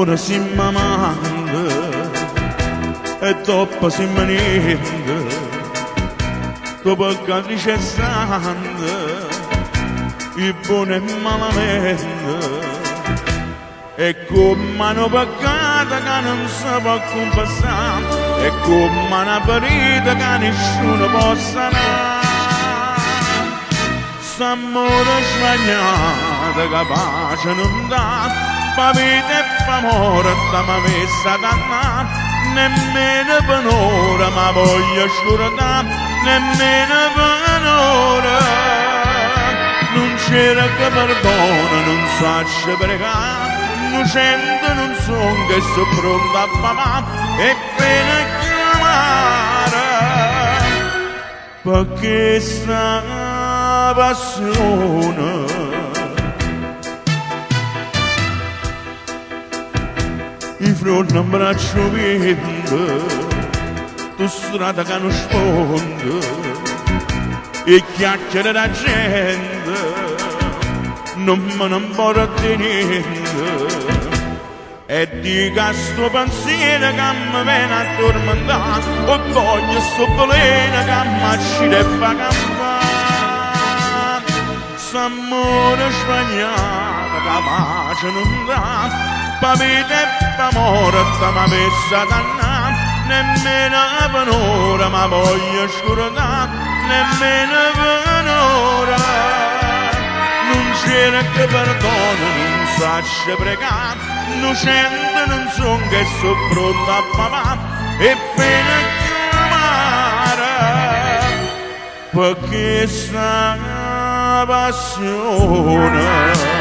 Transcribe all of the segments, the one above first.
Ora si m'amanda e dopo si me niente, dopo che dice santa, il buono e malamente, e come una peccata che non si può confessare, e come una ferita che nessuno può sanare. S'amore sbagliato che pace non dà, pa vita e pa amore da m'ha messa dannare, nemmeno per ora ma voglio scordare, nemmeno per ora. Non c'era che perdono, non so pregare, non sento, non so che sto pronto a pamare e per chiamare, perché sta passione in fronte a un braccio vento, tu strada che non sponde e chiacchiere da gente, non me ne importa di niente, e dica sto pensiero che mi viene a tormentare, o voglio sto veleno che mi accide e fa campare. S'amore sbagliato che pace non dà, pa vita e pa amore da m'ha messa dannare, nemmeno per ora ma voglio scordare, nemmeno per ora. Non c'era che perdono, non so pregare, non sento, non so che sto pronto a pamare e per chiamare, perché sta passione.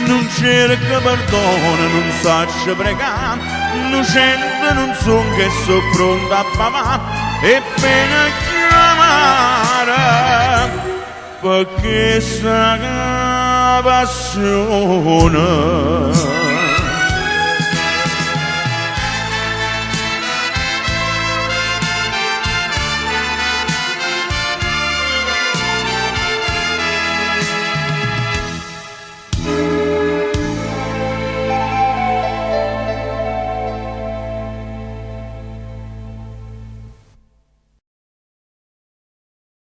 Non cerca perdono, non so pregare, non sento, non so che sto pronto a pamare e per chiamare, perché sta passione.